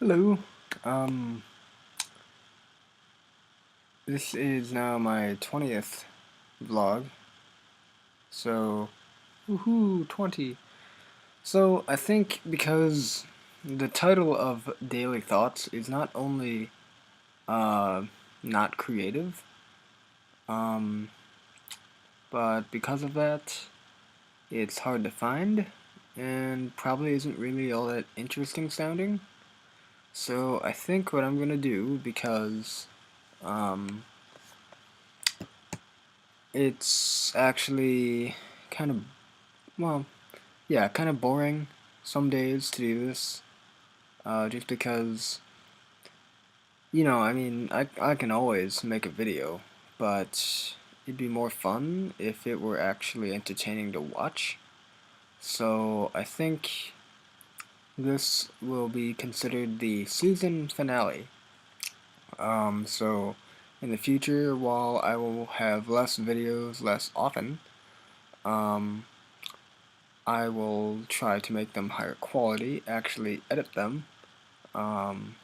Hello. Um, this is now my 20th vlog. So, woohoo, 20. So, I think because the title of Daily Thoughts is not only uh not creative, um, but because of that, it's hard to find and probably isn't really all that interesting sounding. So, I think what I'm gonna do because um it's actually kind of, well, yeah, kind of boring some days to do this, just because, I mean, I can always make a video, but it'd be more fun if it were actually entertaining to watch. So I think this will be considered the season finale. So in the future, while I will have less videos less often, um, I will try to make them higher quality, actually edit them, um,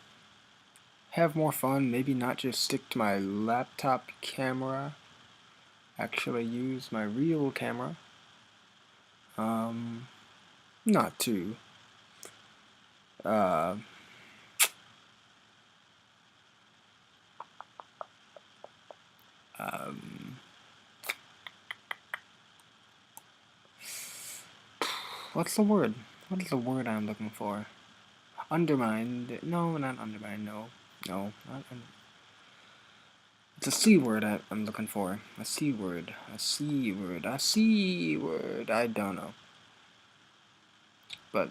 have more fun, maybe not just stick to my laptop camera, actually use my real camera. Um, Not too. Uh, um, what's the word? What is the word I'm looking for? Undermined? No, not undermined. No, no, not. It's a C word I'm looking for. A C word. A C word. A C word. I don't know. But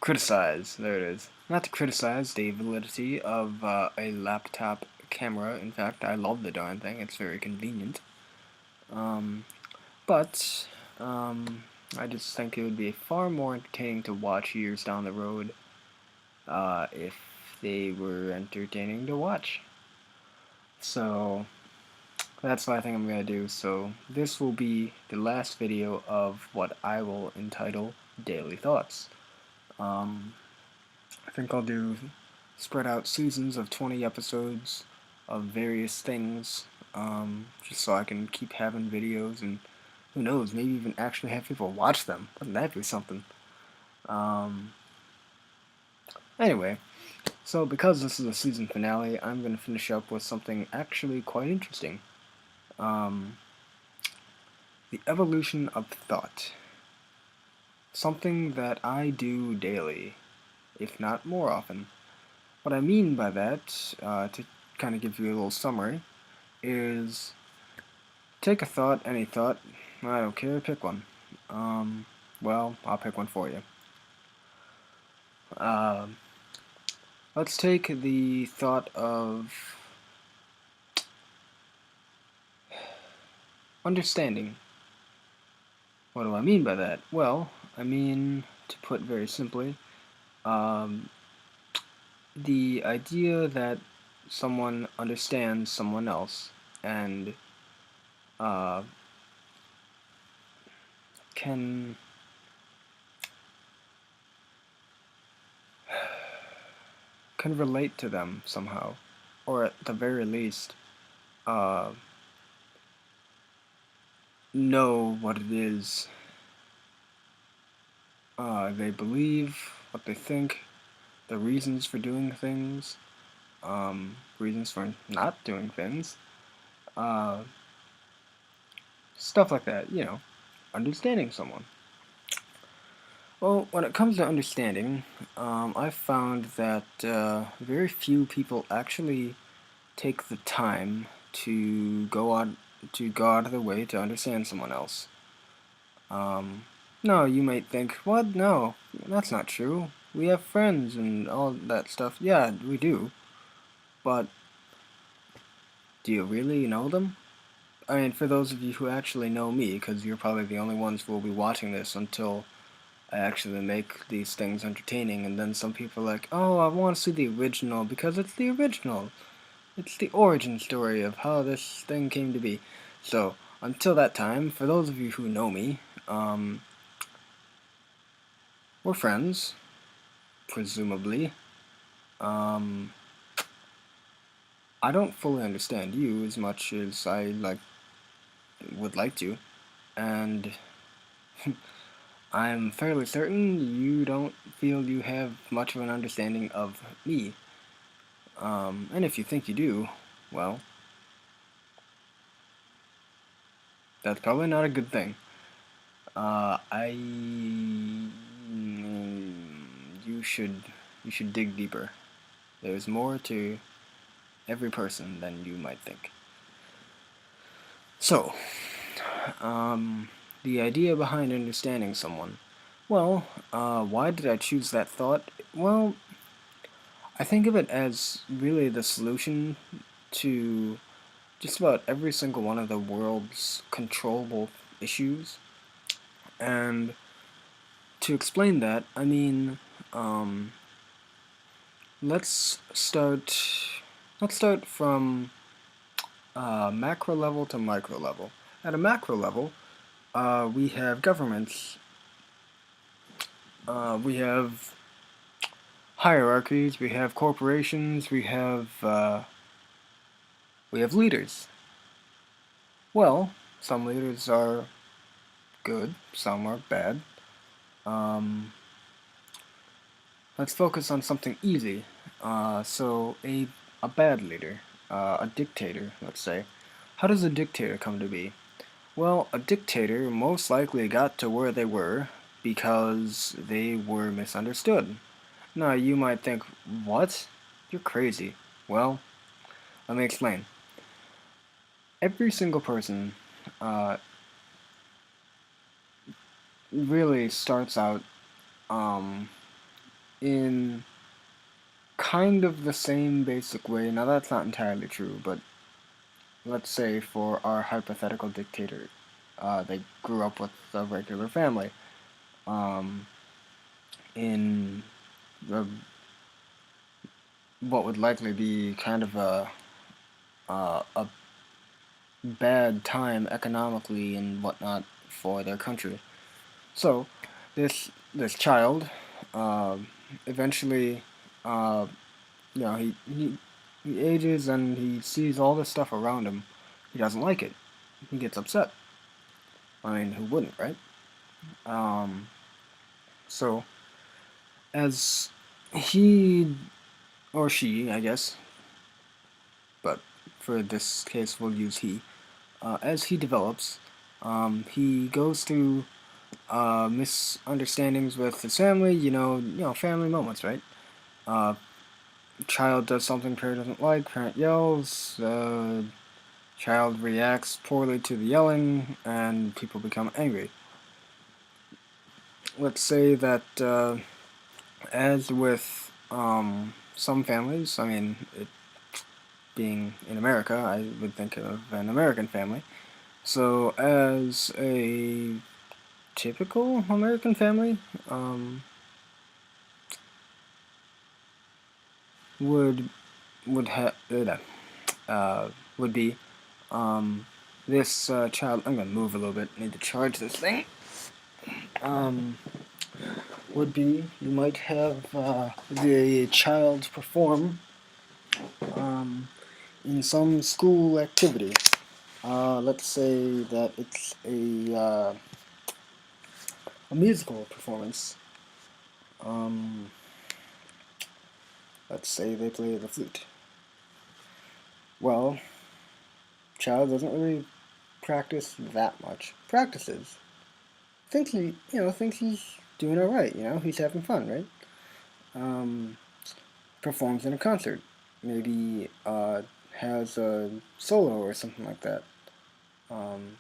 criticize. There it is. Not to criticize the validity of a laptop camera. In fact, I love the darn thing. It's very convenient. Um, but I just think it would be far more entertaining to watch years down the road if they were entertaining to watch. So that's what I think I'm going to do. So this will be the last video of what I will entitle Daily Thoughts. Um, I think I'll do spread out seasons of 20 episodes of various things, just so I can keep having videos and who knows, maybe even actually have people watch them. Wouldn't that be something? Um, anyway, so because this is a season finale, I'm going to finish up with something actually quite interesting. Um, the evolution of thought. Something that I do daily, if not more often. What I mean by that, to kind of give you a little summary, is take a thought, any thought, I don't care, pick one. Well, I'll pick one for you. Um, let's take the thought of understanding. What do I mean by that? Well, I mean, to put very simply, um, the idea that someone understands someone else and uh, can can relate to them somehow, or at the very least, uh, know what it is they believe, what they think, the reasons for doing things, reasons for not doing things, uh, stuff like that, understanding someone. Well, when it comes to understanding, I've found that very few people actually take the time to go out of their way to understand someone else. Um, no, you might think, what? No, that's not true. We have friends and all that stuff. Yeah, we do. But do you really know them? I mean, for those of you who actually know me, because you're probably the only ones who will be watching this until I actually make these things entertaining, and then some people are like, oh, I want to see the original because it's the original. It's the origin story of how this thing came to be. So, until that time, for those of you who know me, we're friends. presumably. Um, I don't fully understand you as much as I would like to, and I'm fairly certain you don't feel you have much of an understanding of me. And if you think you do, well, that's probably not a good thing. I you should dig deeper. There's more to every person than you might think. So, um, the idea behind understanding someone. Well, why did I choose that thought? Well, I think of it as really the solution to just about every single one of the world's controllable issues. And to explain that, I mean, um, let's start. Let's start from macro level to micro level. At a macro level, we have governments. We have hierarchies. We have corporations. We have leaders. Well, some leaders are good. Some are bad. Um, let's focus on something easy. So a bad leader, a dictator, let's say. How does a dictator come to be? Well, a dictator most likely got to where they were because they were misunderstood. Now, you might think, what? You're crazy. Well, let me explain. Every single person uh, really starts out um, in kind of the same basic way. Now, that's not entirely true, but let's say for our hypothetical dictator, they grew up with a regular family. Um, in the what would likely be kind of a bad time economically and whatnot for their country. So this child uh, eventually uh, he ages and he sees all this stuff around him. He doesn't like it. He gets upset. I mean, who wouldn't, right? Um, so as he or she, I guess, but for this case we'll use he. As he develops, he goes through misunderstandings with his family. Family moments, right? Uh, child does something parent doesn't like. Parent yells. Child reacts poorly to the yelling, and people become angry. Let's say that, as with some families, I mean, being in America, I would think of an American family. So, as a typical American family, would would have would be this child. I'm gonna move a little bit. Need to charge this thing. Um, would be you might have the child perform um, in some school activity. Let's say that it's a musical performance. Um, let's say they play the flute. Well, child doesn't really practice that much. Practices. Thinks he's doing all right. He's having fun, right? Um, performs in a concert. Maybe has a solo or something like that. Um,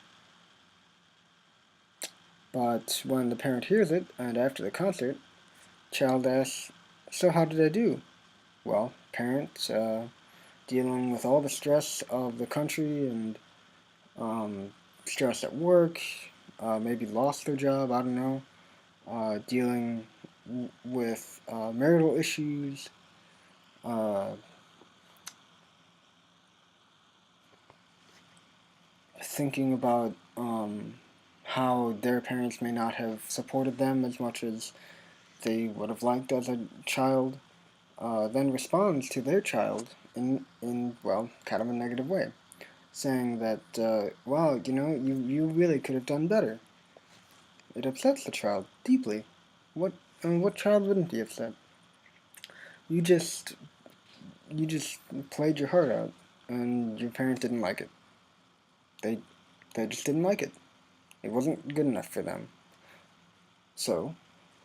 but when the parent hears it, and after the concert, child asks, "So how did I do?" Well, parents dealing with all the stress of the country and stress at work, maybe lost their job. I don't know. Dealing with marital issues. Uh, thinking about how their parents may not have supported them as much as they would have liked as a child, then responds to their child in well, kind of a negative way, saying that, wow, you really could have done better. It upsets the child deeply. What, what child wouldn't be upset? You just, you just played your heart out, and your parents didn't like it. They, they just didn't like it. It wasn't good enough for them. So,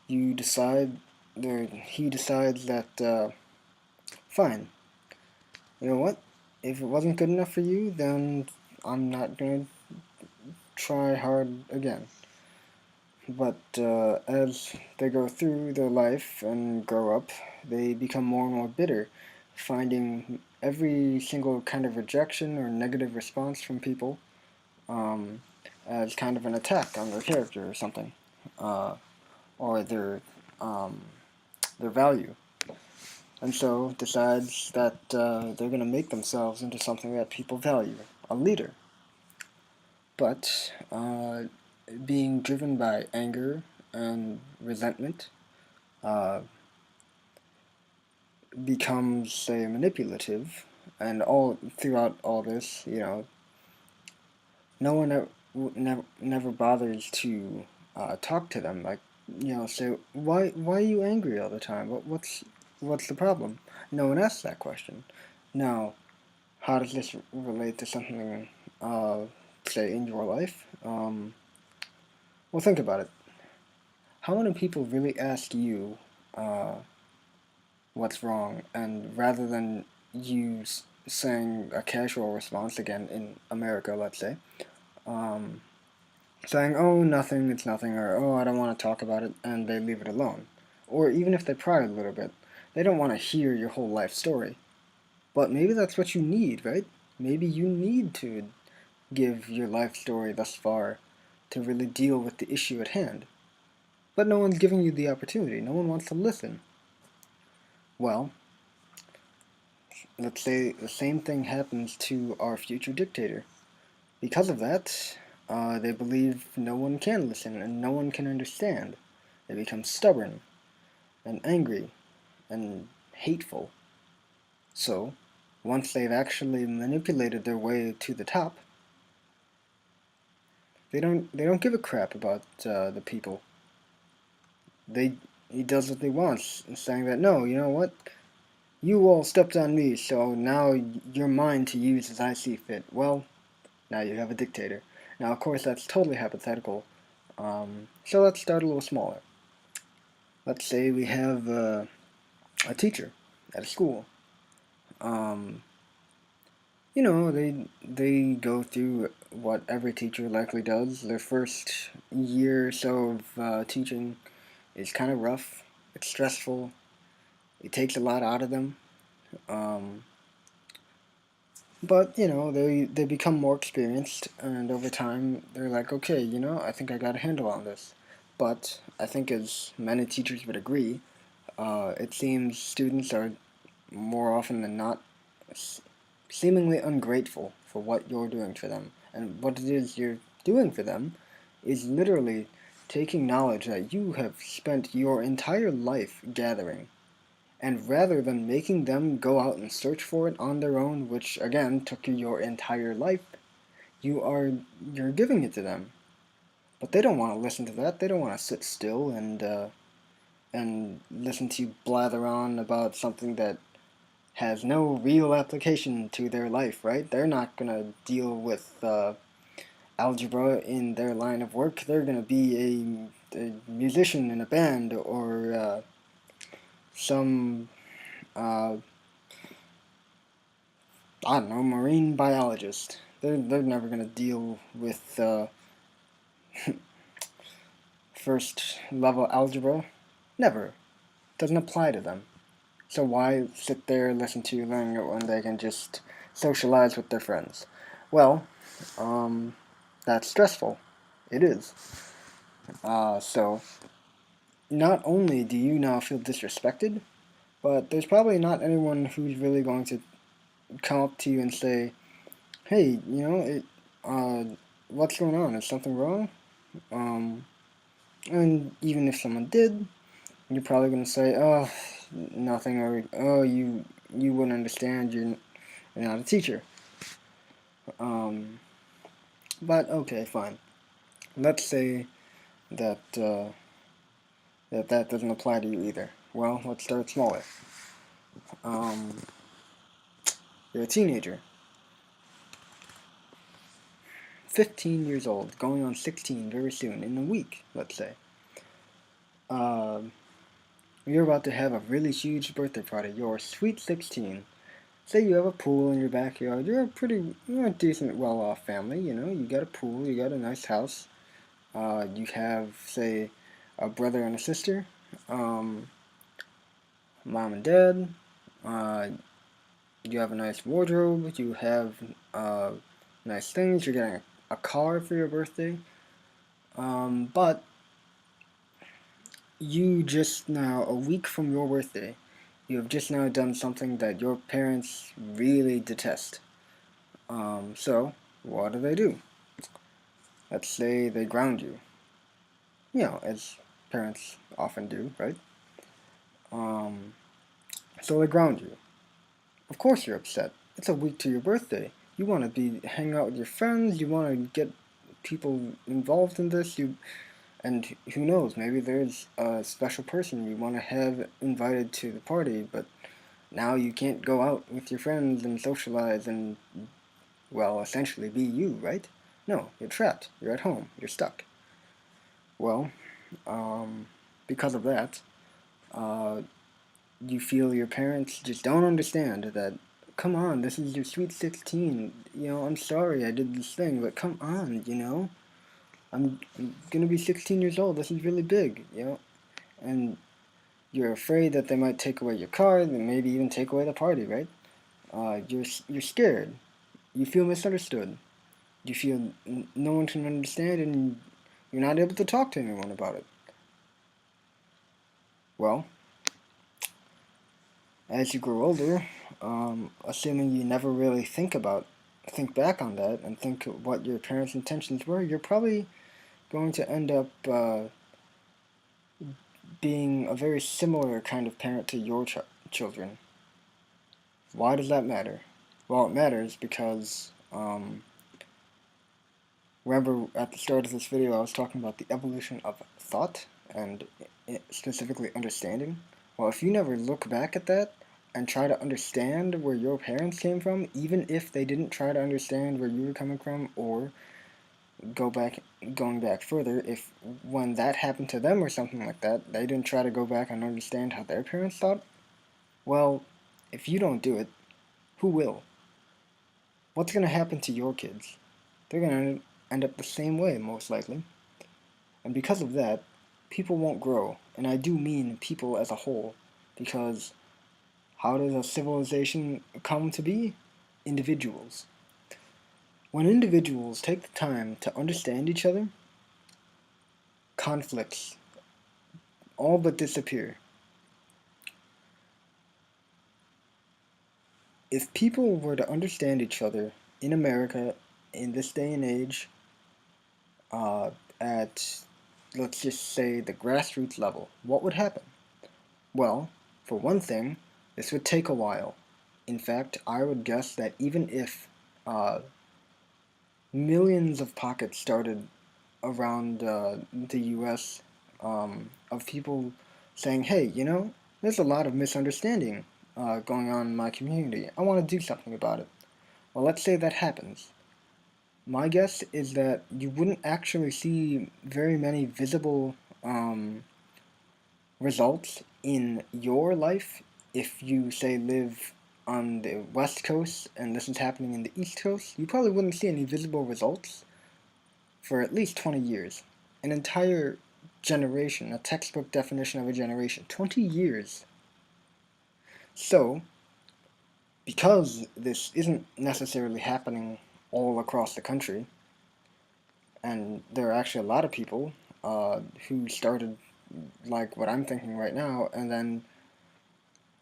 you decide, or he decides that, fine, you know what? If it wasn't good enough for you, then I'm not gonna try hard again. But as they go through their life and grow up, they become more and more bitter, finding every single kind of rejection or negative response from people um, as kind of an attack on their character or something, uh, or um, their value. And so decides that they're going to make themselves into something that people value, a leader. But being driven by anger and resentment, uh, becomes, say, manipulative, and all throughout all this, no one never bothers to talk to them, like, say, why are you angry all the time? What's the problem? No one asks that question. Now, how does this relate to something, uh, say, in your life? Well, think about it. How many people really ask you uh, what's wrong, and rather than you saying a casual response, again in America, let's say, um, saying, oh, nothing, it's nothing, or oh, I don't want to talk about it, and they leave it alone. Or even if they pry a little bit, they don't want to hear your whole life story. But maybe that's what you need, right? Maybe you need to give your life story thus far to really deal with the issue at hand. But no one's giving you the opportunity. No one wants to listen. Well, let's say the same thing happens to our future dictator. Because of that, they believe no one can listen and no one can understand. They become stubborn and angry and hateful. So, once they've actually manipulated their way to the top, they don't give a crap about the people. They He does what he wants, saying that, no, you know what? You all stepped on me, so now you're mine to use as I see fit. Well, now you have a dictator. Now, of course, that's totally hypothetical. So let's start a little smaller. Let's say we have a teacher at a school. Um, they go through what every teacher likely does. Their first year or so of teaching is kind of rough. It's stressful. It takes a lot out of them. Um, but they become more experienced, and over time they're like, okay, I think I got a handle on this. But I think, as many teachers would agree, it seems students are more often than not seemingly ungrateful for what you're doing for them. And what it is you're doing for them is literally taking knowledge that you have spent your entire life gathering, and rather than making them go out and search for it on their own, which again took you your entire life, you're giving it to them. But they don't want to listen to that. They don't want to sit still and listen to you blather on about something that has no real application to their life, right? They're not going to deal with algebra in their line of work. They're going to be a musician in a band, or some, uh, I don't know, marine biologist. They're never going to deal with first level algebra. Never. Doesn't apply to them. So why sit there and listen to you learning it when they can just socialize with their friends? Well, that's stressful. It is. So not only do you now feel disrespected, but there's probably not anyone who's really going to come up to you and say, "Hey, what's going on? Is something wrong?" And even if someone did, you're probably gonna say, "Oh, nothing," or "Oh, you wouldn't understand. You're not a teacher." Um, but okay, fine. Let's say that that doesn't apply to you either. Well, let's start smaller. Um, you're a teenager, 15 years old, going on 16 very soon, in a week, let's say. Um, you're about to have a really huge birthday party. You're sweet 16. Say you have a pool in your backyard. You're a decent, well-off family. You know, you got a pool, you got a nice house. You have, say, a brother and a sister, um, mom and dad. Uh, you have a nice wardrobe. You have uh, nice things. You're getting a car for your birthday. But you just now, a week from your birthday, you have just now done something that your parents really detest. So, what do? Let's say they ground you. You know, as parents often do, right? Um, so they ground you. Of course you're upset. It's a week to your birthday. You want to be hanging out with your friends. You want to get people involved in this. And who knows? Maybe there's a special person you want to have invited to the party, but now you can't go out with your friends and socialize and, well, essentially be you, right? No, you're trapped. You're at home. You're stuck. Well, um, because of that, uh, you feel your parents just don't understand that, come on, this is your sweet 16. You know, I'm sorry I did this thing, but come on, you know? I'm gonna be 16 years old. This is really big, you know? And you're afraid that they might take away your car, and maybe even take away the party, right? You're scared. You feel misunderstood. You feel no one can understand, and you're not able to talk to anyone about it. Well, as you grow older, assuming you never really think back on that and think what your parents' intentions were, you're probably going to end up being a very similar kind of parent to your children. Why does that matter? Well, it matters because, remember at the start of this video I was talking about the evolution of thought and specifically understanding? Well, if you never look back at that and try to understand where your parents came from, even if they didn't try to understand where you were coming from, or go back going back further, if when that happened to them or something like that, they didn't try to go back and understand how their parents thought, well, if you don't do it, who will? What's going to happen to your kids? They're going to end up the same way, most likely. And because of that, people won't grow. And I do mean people as a whole, because how does a civilization come to be? Individuals. When individuals take the time to understand each other, conflicts all but disappear. If people were to understand each other in America in this day and age, uh, at, let's just say, the grassroots level, what would happen? Well, for one thing, this would take a while. In fact, I would guess that even if uh, millions of pockets started around the US, of people saying, hey, you know, there's a lot of misunderstanding going on in my community. I want to do something about it. Well, let's say that happens. My guess is that you wouldn't actually see very many visible results in your life if you, say, live on the West Coast and this is happening in the East Coast. You probably wouldn't see any visible results for at least 20 years. An entire generation, a textbook definition of a generation. 20 years. So, because this isn't necessarily happening all across the country, and there are actually a lot of people who started like what I'm thinking right now, and then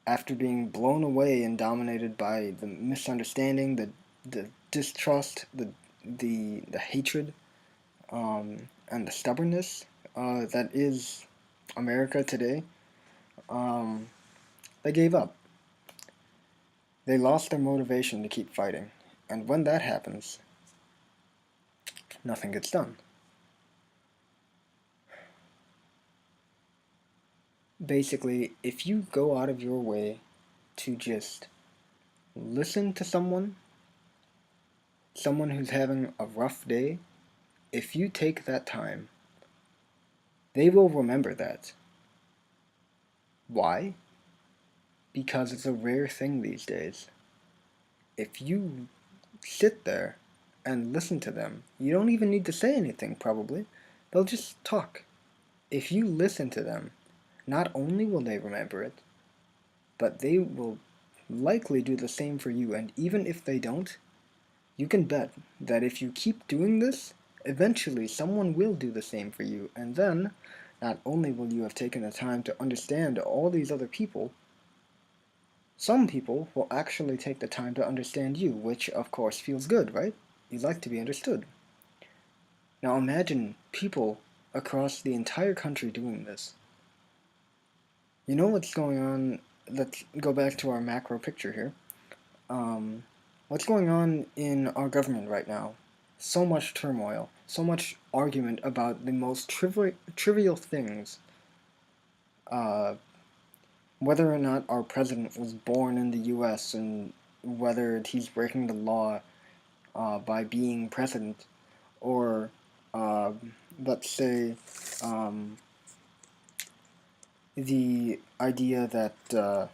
after being blown away and dominated by the misunderstanding, the distrust, the hatred, and the stubbornness that is America today, they gave up. They lost their motivation to keep fighting. And when that happens, nothing gets done. Basically, if you go out of your way to just listen to someone who's having a rough day, if you take that time, they will remember that. Why? Because it's a rare thing these days. If you sit there and listen to them, you don't even need to say anything, probably. They'll just talk. If you listen to them, not only will they remember it, but they will likely do the same for you. And even if they don't, you can bet that if you keep doing this, eventually someone will do the same for you. And then, not only will you have taken the time to understand all these other people, some people will actually take the time to understand you, which of course feels good, right? You like to be understood. Now imagine people across the entire country doing this. You know what's going on? Let's go back to our macro picture here. What's going on in our government right now? So much turmoil, so much argument about the most trivial things. Whether or not our president was born in the U.S. and whether he's breaking the law by being president, or let's say the idea that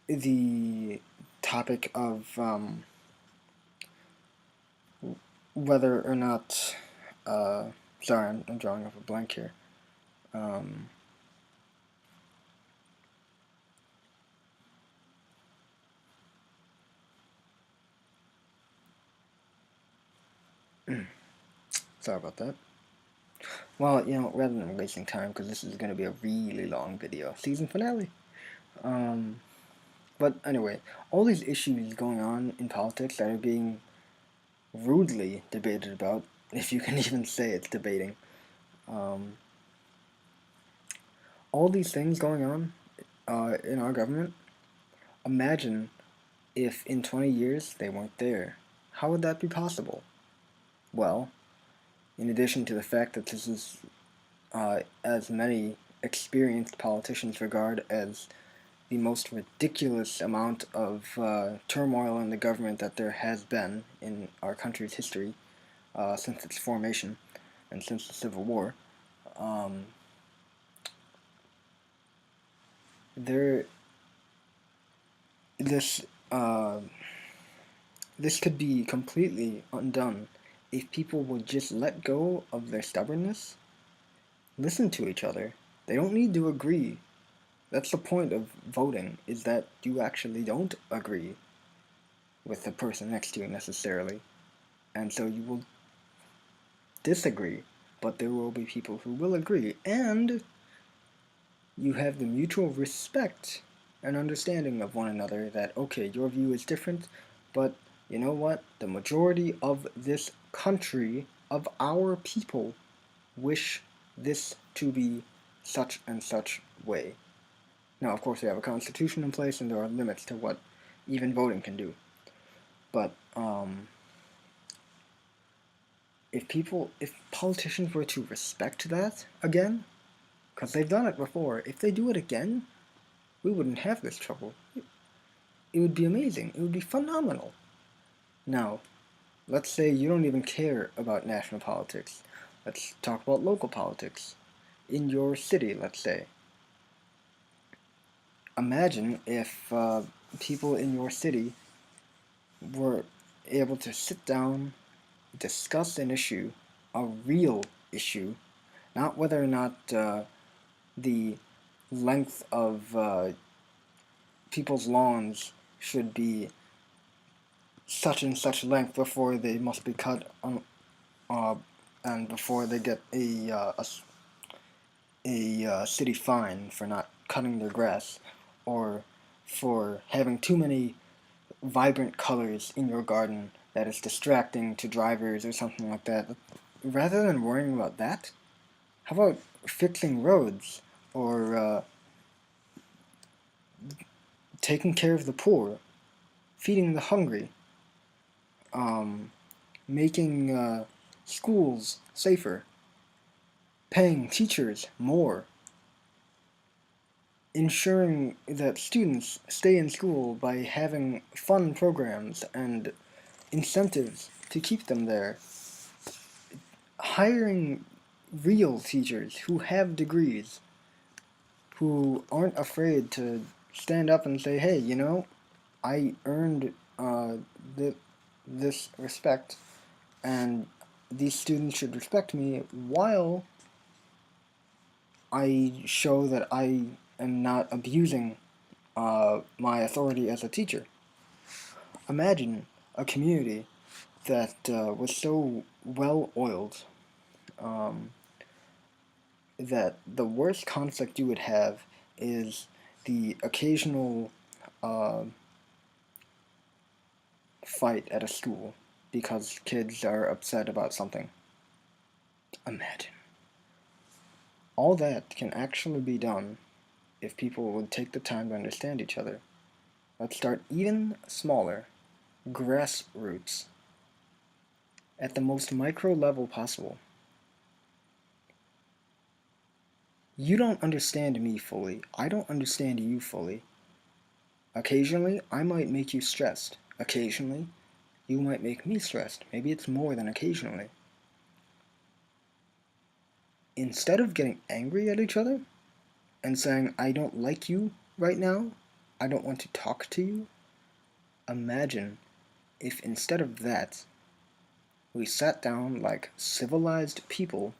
the topic of whether or not sorry, I'm drawing off a blank here. Sorry about that. Well, rather than wasting time, because this is going to be a really long video, season finale. But anyway, all these issues going on in politics that are being rudely debated about, if you can even say it's debating, all these things going on in our government, imagine if in 20 years they weren't there. How would that be possible? Well, in addition to the fact that this is, as many experienced politicians regard as the most ridiculous amount of turmoil in the government that there has been in our country's history since its formation and since the Civil War. This could be completely undone if people would just let go of their stubbornness, listen to each other. They don't need to agree. That's the point of voting, is that you actually don't agree with the person next to you necessarily. And so you will disagree, but there will be people who will agree. And you have the mutual respect and understanding of one another that, okay, your view is different, but you know what? The majority of this country, of our people, wish this to be such and such way. Now, of course, we have a constitution in place, and there are limits to what even voting can do. But if politicians were to respect that again, because they've done it before, if they do it again, we wouldn't have this trouble. It would be amazing. It would be phenomenal. Now, let's say you don't even care about national politics. Let's talk about local politics. In your city, let's say. Imagine if people in your city were able to sit down, discuss an issue, a real issue, not whether or not the length of people's lawns should be such and such length before they must be cut and before they get a city fine for not cutting their grass, or for having too many vibrant colors in your garden that is distracting to drivers or something like that. Rather than worrying about that, how about fixing roads, or taking care of the poor, feeding the hungry, um, making schools safer, paying teachers more, ensuring that students stay in school by having fun programs and incentives to keep them there, hiring real teachers who have degrees, who aren't afraid to stand up and say, hey, I earned th- this respect, and these students should respect me while I show that I am not abusing my authority as a teacher. Imagine a community that was so well oiled um, that the worst conflict you would have is the occasional uh, fight at a school because kids are upset about something. Imagine. All that can actually be done if people would take the time to understand each other. Let's start even smaller, grassroots, at the most micro level possible. You don't understand me fully. I don't understand you fully. Occasionally, I might make you stressed. Occasionally, you might make me stressed. Maybe it's more than occasionally. Instead of getting angry at each other and saying, I don't like you right now, I don't want to talk to you, imagine if instead of that, we sat down like civilized people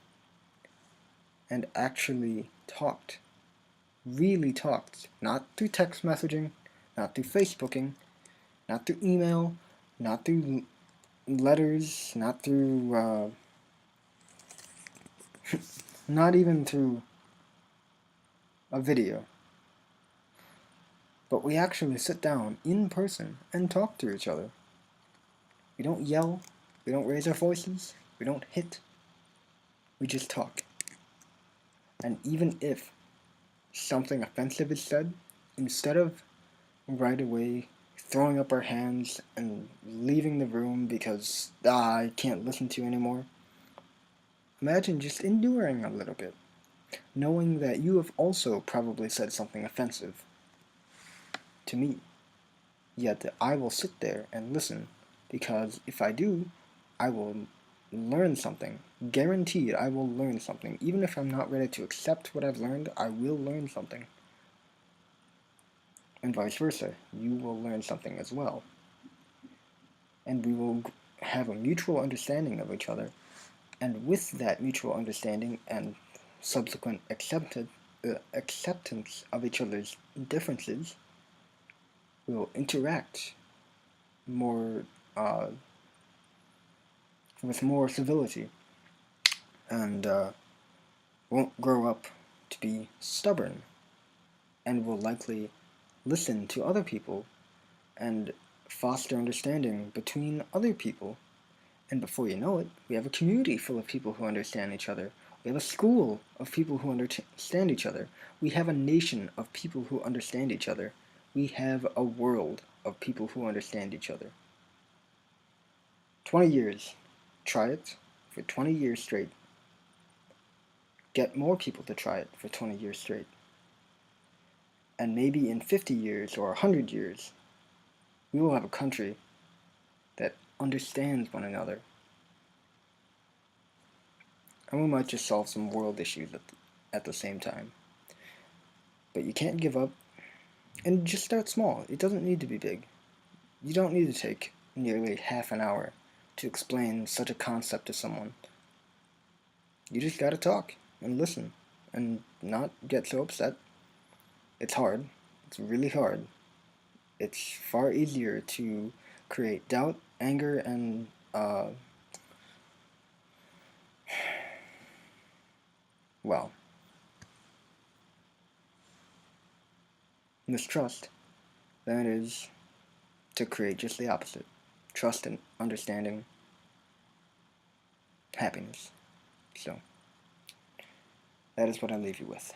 and actually talked. Really talked. Not through text messaging, not through Facebooking, not through email, not through letters, not through, not even through a video. But we actually sit down in person and talk to each other. We don't yell, we don't raise our voices, we don't hit, we just talk. And even if something offensive is said, instead of right away throwing up our hands and leaving the room because I can't listen to you anymore, imagine just enduring a little bit, knowing that you have also probably said something offensive to me. Yet I will sit there and listen, because if I do, I will learn something. Guaranteed, I will learn something. Even if I'm not ready to accept what I've learned, I will learn something. And vice versa, you will learn something as well. And we will have a mutual understanding of each other. And with that mutual understanding and subsequent acceptance of each other's differences, we will interact more with more civility, and won't grow up to be stubborn, and will likely listen to other people and foster understanding between other people. And before you know it, we have a community full of people who understand each other. We have a school of people who understand each other. We have a nation of people who understand each other. We have a world of people who understand each other. 20 years. Try it for 20 years straight. Get more people to try it for 20 years straight. And maybe in 50 years or 100 years, we will have a country that understands one another. And we might just solve some world issues at the same time. But you can't give up, and just start small. It doesn't need to be big. You don't need to take nearly half an hour to explain such a concept to someone. You just gotta talk and listen and not get so upset. It's hard. It's really hard. It's far easier to create doubt, anger, and well, mistrust than it is to create just the opposite. Trust and understanding, happiness. So, that is what I leave you with.